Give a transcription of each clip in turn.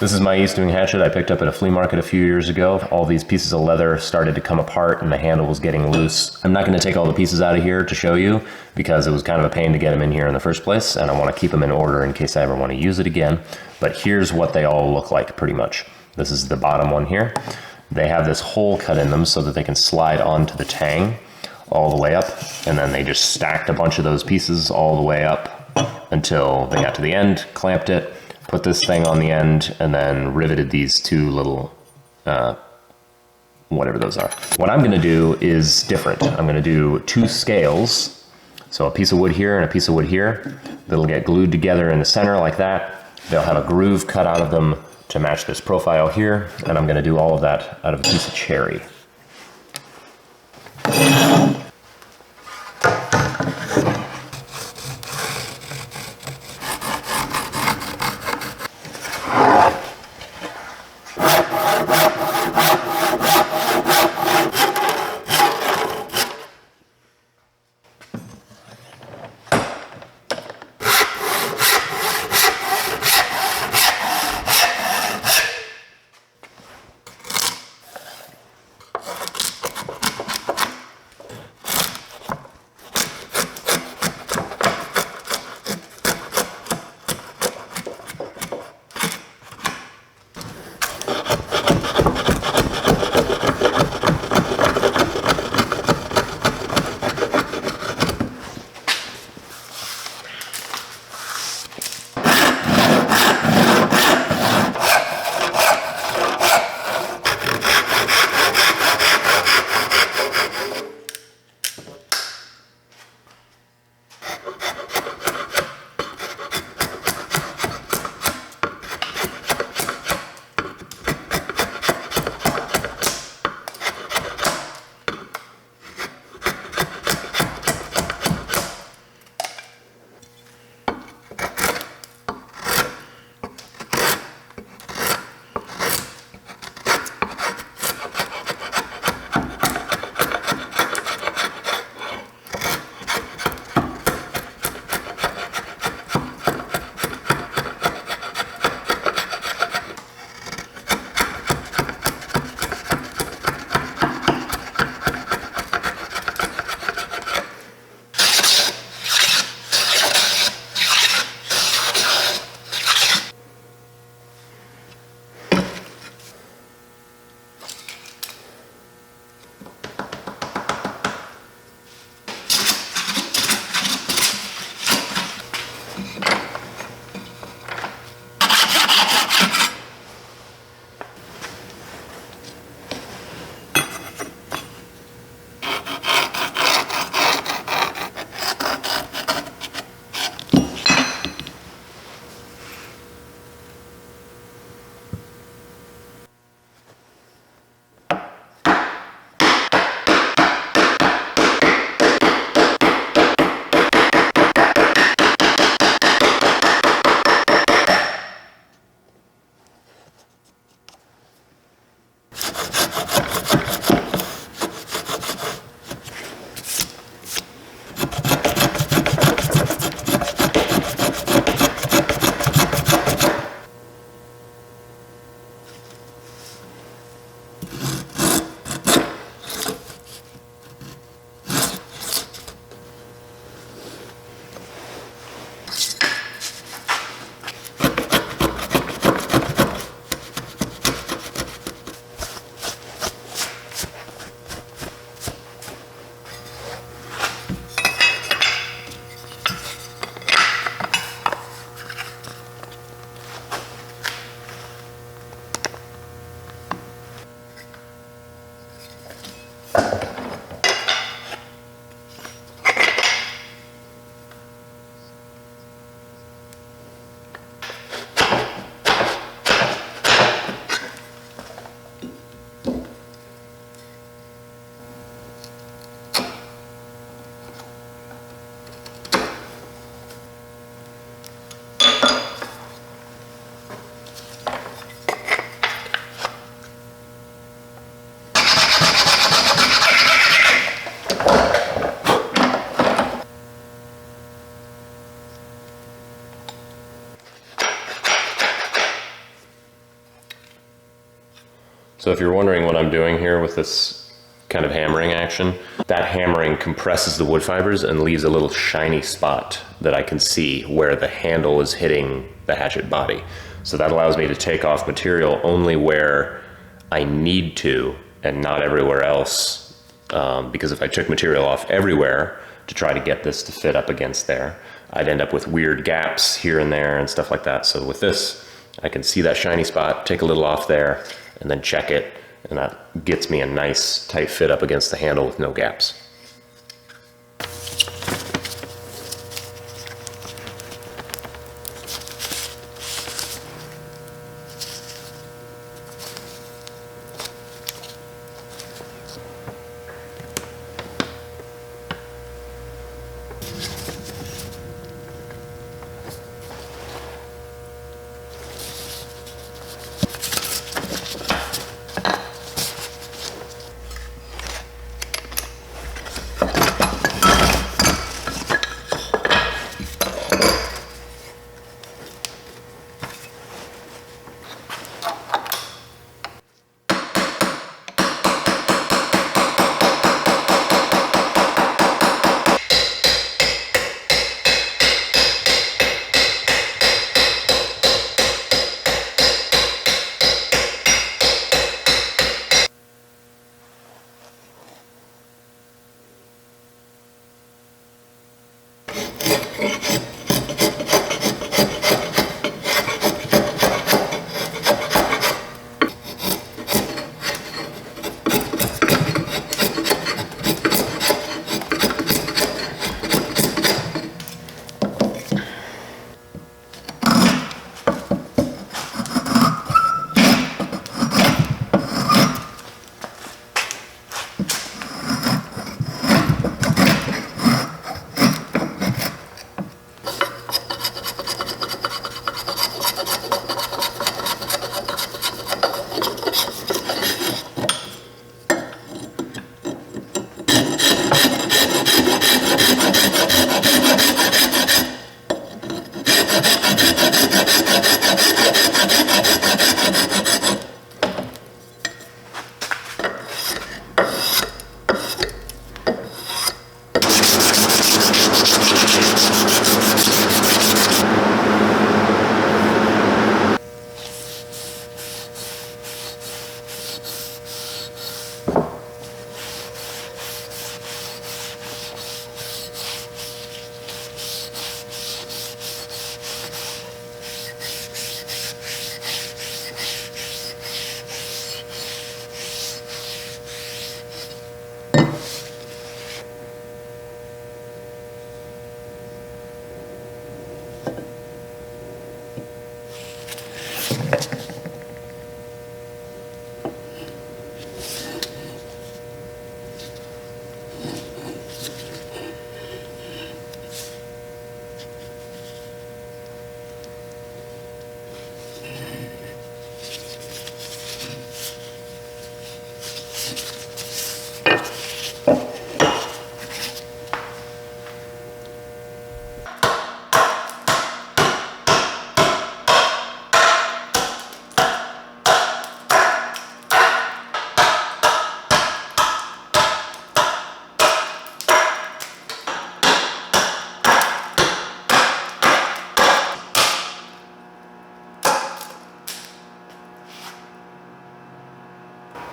This is my Eastwing hatchet I picked up at a flea market a few years ago. All these pieces of leather started to come apart and the handle was getting loose. I'm not going to take all the pieces out of here to show you because it was kind of a pain to get them in here in the first place, and I want to keep them in order in case I ever want to use it again. But here's what they all look like pretty much. This is the bottom one here. They have this hole cut in them so that they can slide onto the tang all the way up, and then they just stacked a bunch of those pieces all the way up until they got to the end, clamped it, put this thing on the end, and then riveted these two little, whatever those are. What I'm gonna do is different. I'm gonna do two scales. So a piece of wood here and a piece of wood here. That'll get glued together in the center like that. They'll have a groove cut out of them to match this profile here. And I'm gonna do all of that out of a piece of cherry. So if you're wondering what I'm doing here with this kind of hammering action, that hammering compresses the wood fibers and leaves a little shiny spot that I can see where the handle is hitting the hatchet body. So that allows me to take off material only where I need to and not everywhere else. Because if I took material off everywhere to try to get this to fit up against there, I'd end up with weird gaps here and there and stuff like that. So with this, I can see that shiny spot, take a little off there, and then check it, and that gets me a nice tight fit up against the handle with no gaps.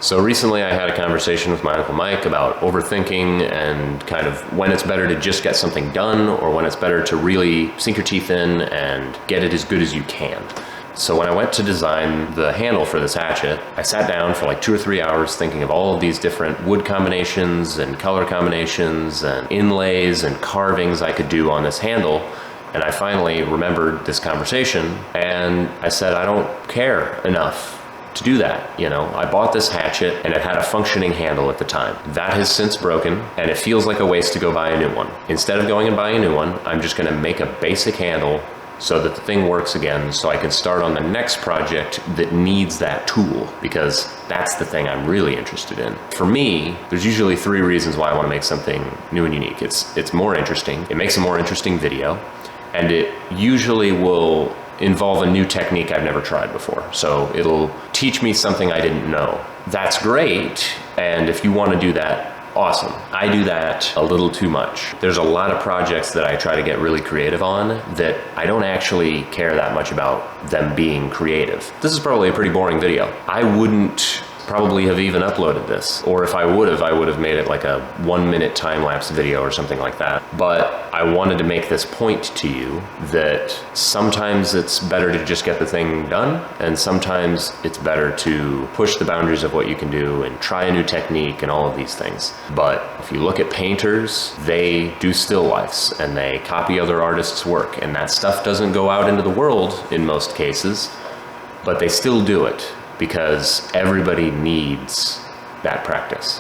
So recently I had a conversation with my Uncle Mike about overthinking and kind of when it's better to just get something done or when it's better to really sink your teeth in and get it as good as you can. So when I went to design the handle for this hatchet, I sat down for like 2 or 3 hours thinking of all of these different wood combinations and color combinations and inlays and carvings I could do on this handle. And I finally remembered this conversation and I said, I don't care enough to do that. You know, I bought this hatchet and it had a functioning handle at the time. That has since broken and it feels like a waste to go buy a new one. Instead of going and buying a new one, I'm just gonna make a basic handle so that the thing works again, so I can start on the next project that needs that tool, because that's the thing I'm really interested in. For me, there's usually 3 reasons why I want to make something new and unique. It's more interesting, it makes a more interesting video, and it usually will involve a new technique I've never tried before. So it'll teach me something I didn't know. That's great, and if you want to do that, awesome. I do that a little too much. There's a lot of projects that I try to get really creative on that I don't actually care that much about them being creative. This is probably a pretty boring video. I wouldn't probably have even uploaded this, or if I would have made it like a 1-minute time-lapse video or something like that. But I wanted to make this point to you that sometimes it's better to just get the thing done, and sometimes it's better to push the boundaries of what you can do and try a new technique and all of these things. But if you look at painters, they do still lifes and they copy other artists' work, and that stuff doesn't go out into the world in most cases, but they still do it because everybody needs that practice.